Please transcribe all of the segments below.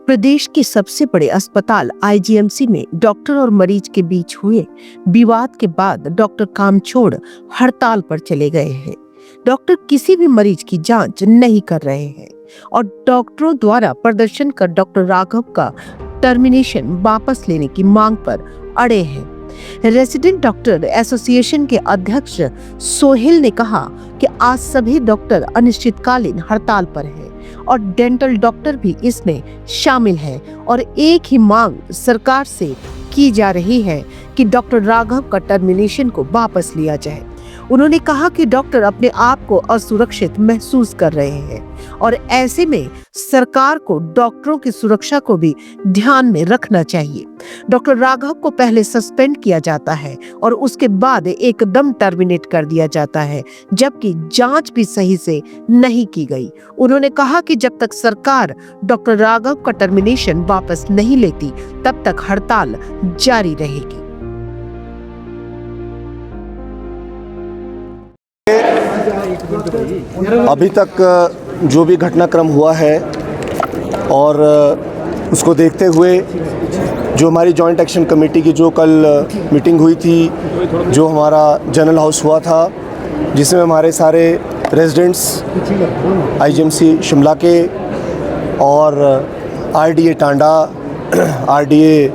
प्रदेश के सबसे बड़े अस्पताल आईजीएमसी में डॉक्टर और मरीज के बीच हुए विवाद के बाद डॉक्टर काम छोड़ हड़ताल पर चले गए हैं। डॉक्टर किसी भी मरीज की जांच नहीं कर रहे हैं और डॉक्टरों द्वारा प्रदर्शन कर डॉक्टर राघव का टर्मिनेशन वापस लेने की मांग पर अड़े हैं। रेजिडेंट डॉक्टर एसोसिएशन के अध्यक्ष सोहेल ने कहा कि आज सभी डॉक्टर अनिश्चितकालीन हड़ताल पर हैं और डेंटल डॉक्टर भी इसमें शामिल हैं और एक ही मांग सरकार से की जा रही है कि डॉक्टर राघव का टर्मिनेशन को वापस लिया जाए। उन्होंने कहा कि डॉक्टर अपने आप को असुरक्षित महसूस कर रहे हैं और ऐसे में सरकार को डॉक्टरों की सुरक्षा को भी ध्यान में रखना चाहिए। डॉक्टर राघव को पहले सस्पेंड किया जाता है और उसके बाद एकदम टर्मिनेट कर दिया जाता है, जबकि जांच भी सही से नहीं की गई। उन्होंने कहा कि जब तक सरकार डॉक्टर राघव का टर्मिनेशन वापस नहीं लेती, तब तक हड़ताल जारी रहेगी। अभी तक जो भी घटनाक्रम हुआ है और उसको देखते हुए जो हमारी जॉइंट एक्शन कमेटी की जो कल मीटिंग हुई थी, जो हमारा जनरल हाउस हुआ था, जिसमें हमारे सारे रेजिडेंट्स आईजीएमसी शिमला के और आरडीए टांडा, आरडीए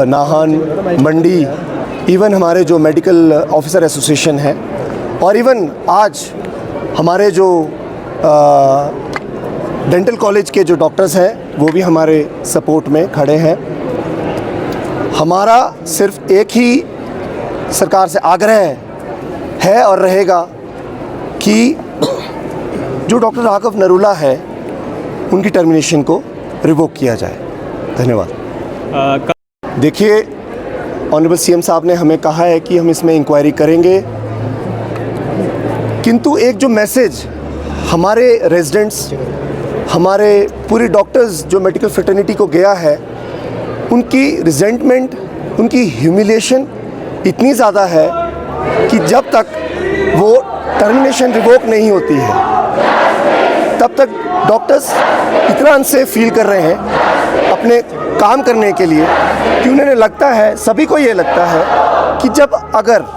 नाहन, मंडी, इवन हमारे जो मेडिकल ऑफिसर एसोसिएशन है और इवन आज हमारे जो डेंटल कॉलेज के जो डॉक्टर्स हैं वो भी हमारे सपोर्ट में खड़े हैं। हमारा सिर्फ एक ही सरकार से आग्रह है और रहेगा कि जो डॉक्टर राघव नरूला है उनकी टर्मिनेशन को रिवोक किया जाए। धन्यवाद। देखिए, ऑनरेबल सीएम साहब ने हमें कहा है कि हम इसमें इंक्वायरी करेंगे, किंतु एक जो मैसेज हमारे रेजिडेंट्स, हमारे पूरी डॉक्टर्स जो मेडिकल फ्रेटर्निटी को गया है, उनकी रिजेंटमेंट, उनकी ह्यूमिलिएशन इतनी ज़्यादा है कि जब तक वो टर्मिनेशन रिवोक नहीं होती है, तब तक डॉक्टर्स इतना अनसेफ फील कर रहे हैं अपने काम करने के लिए कि उन्हें लगता है, सभी को ये लगता है कि जब अगर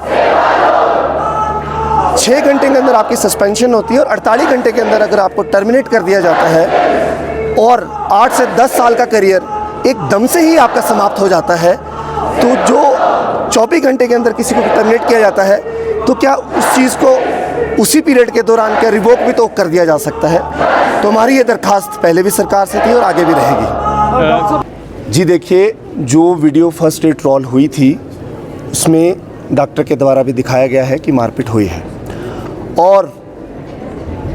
6 घंटे के अंदर आपकी सस्पेंशन होती है और 48 घंटे के अंदर अगर आपको टर्मिनेट कर दिया जाता है और 8 से 10 साल का करियर एकदम से ही आपका समाप्त हो जाता है, तो जो 24 घंटे के अंदर किसी को टर्मिनेट किया जाता है, तो क्या उस चीज़ को उसी पीरियड के दौरान क्या रिवोक भी तो कर दिया जा सकता है। तो हमारी ये दरख्वास्त पहले भी सरकार से थी और आगे भी रहेगी। जी देखिए, जो वीडियो फर्स्ट डे ट्रॉल हुई थी उसमें डॉक्टर के द्वारा भी दिखाया गया है कि मारपीट हुई है और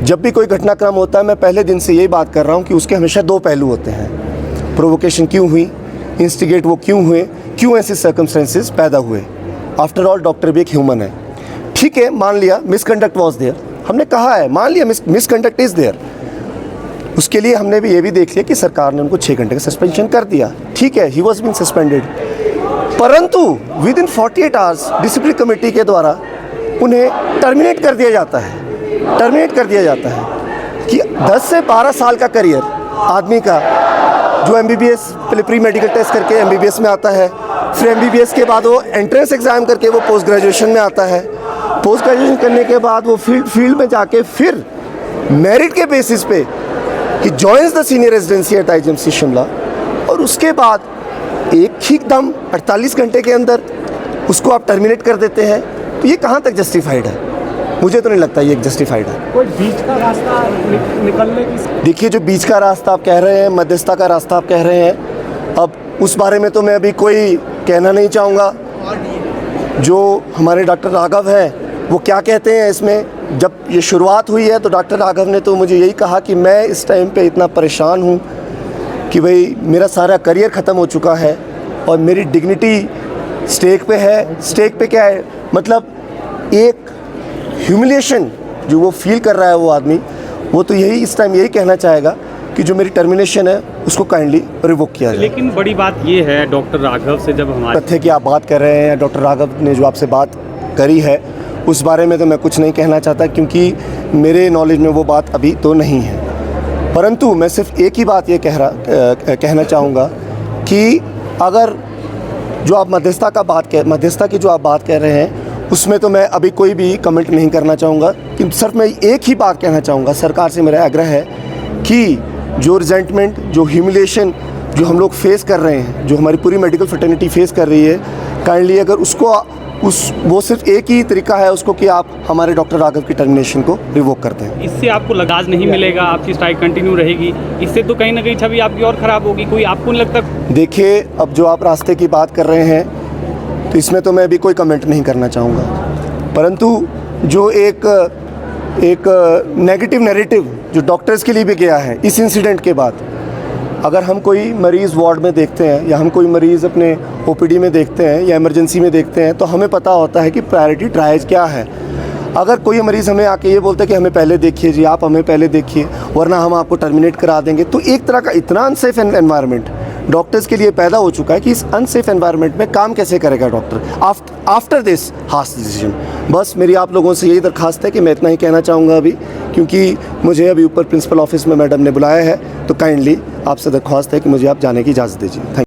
जब भी कोई घटनाक्रम होता है, मैं पहले दिन से यही बात कर रहा हूँ कि उसके हमेशा 2 पहलू होते हैं। प्रोवोकेशन क्यों हुई, इंस्टिगेट वो क्यों हुए, क्यों ऐसे सर्कमस्टेंसेस पैदा हुए। आफ्टर ऑल डॉक्टर भी एक ह्यूमन है। ठीक है, मान लिया मिसकंडक्ट वॉज देयर, हमने कहा है, मान लिया मिसकंडक्ट इज़ देयर, उसके लिए हमने भी ये भी देख लिया कि सरकार ने उनको 6 घंटे का सस्पेंशन कर दिया। ठीक है, ही वॉज बीन सस्पेंडेड, परंतु with in 48 hours discipline committee के द्वारा उन्हें टर्मिनेट कर दिया जाता है। टर्मिनेट कर दिया जाता है कि 10 से 12 साल का करियर आदमी का, जो एमबीबीएस पहले प्री मेडिकल टेस्ट करके एमबीबीएस में आता है, फिर एमबीबीएस के बाद वो एंट्रेंस एग्ज़ाम करके वो पोस्ट ग्रेजुएशन में आता है, पोस्ट ग्रेजुएशन करने के बाद वो फील्ड में जाके फिर मेरिट के बेसिस पे ही joins the senior residency at IGMC Shimla, और उसके बाद एक ही दम 48 घंटे के अंदर उसको आप टर्मिनेट कर देते हैं। तो ये कहाँ तक जस्टिफाइड है? मुझे तो नहीं लगता ये जस्टिफाइड है। कोई बीच का रास्ता निकलने की, देखिए, जो बीच का रास्ता आप कह रहे हैं, मध्यस्थता का रास्ता आप कह रहे हैं, अब उस बारे में तो मैं अभी कोई कहना नहीं चाहूँगा। जो हमारे डॉक्टर राघव हैं वो क्या कहते हैं इसमें, जब ये शुरुआत हुई है तो डॉक्टर राघव ने तो मुझे यही कहा कि मैं इस टाइम पे इतना परेशान हूँ कि भाई मेरा सारा करियर ख़त्म हो चुका है और मेरी डिग्निटी स्टेक पे है। स्टेक पे क्या है, मतलब एक ह्यूमिलिएशन जो वो फील कर रहा है वो आदमी, वो तो यही इस टाइम यही कहना चाहेगा कि जो मेरी टर्मिनेशन है उसको काइंडली रिवोक किया जाए। लेकिन बड़ी बात ये है, डॉक्टर राघव से जब हमारे तथ्य की आप बात कर रहे हैं, डॉक्टर राघव ने जो आपसे बात करी है उस बारे में तो मैं कुछ नहीं कहना चाहता, क्योंकि मेरे नॉलेज में वो बात अभी तो नहीं है। परंतु मैं सिर्फ एक ही बात ये कहना चाहूँगा कि अगर जो आप मध्यस्थता की जो आप बात कह रहे हैं, उसमें तो मैं अभी कोई भी कमेंट नहीं करना चाहूँगा। कि सिर्फ मैं एक ही बात कहना चाहूँगा, सरकार से मेरा आग्रह है कि जो रिजेंटमेंट, जो ह्यूमिलिएशन जो हम लोग फेस कर रहे हैं, जो हमारी पूरी मेडिकल फ्रेटर्निटी फेस कर रही है, काइंडली अगर वो सिर्फ एक ही तरीका है उसको कि आप हमारे डॉक्टर राघव की टर्मिनेशन को रिवोक करते हैं। इससे आपको लगाज नहीं मिलेगा, आपकी स्ट्राइक कंटिन्यू रहेगी, इससे तो कहीं ना कहीं छवि आपकी और ख़राब होगी। कोई आपको नहीं लगता? देखिए, अब जो आप रास्ते की बात कर रहे हैं तो इसमें तो मैं अभी कोई कमेंट नहीं करना चाहूँगा, परंतु जो एक नेगेटिव नैरेटिव जो डॉक्टर्स के लिए भी गया है इस इंसिडेंट के बाद, अगर हम कोई मरीज़ वार्ड में देखते हैं या हम कोई मरीज़ अपने ओपीडी में देखते हैं या इमरजेंसी में देखते हैं, तो हमें पता होता है कि प्रायोरिटी ट्रायज क्या है। अगर कोई मरीज़ हमें आके ये बोलता है कि हमें पहले देखिए जी, आप हमें पहले देखिए वरना हम आपको टर्मिनेट करा देंगे, तो एक तरह का इतना अनसेफ एनवायरनमेंट डॉक्टर्स के लिए पैदा हो चुका है कि इस अनसेफ एनवायरनमेंट में काम कैसे करेगा doctor after this harsh decision. बस मेरी आप लोगों से यही दरखास्त है कि मैं इतना ही कहना चाहूँगा अभी, क्योंकि मुझे अभी ऊपर प्रिंसिपल ऑफिस में मैडम ने बुलाया है, तो काइंडली आपसे दरख्वास्त है कि मुझे आप जाने की इजाज़त दीजिए। Thank you.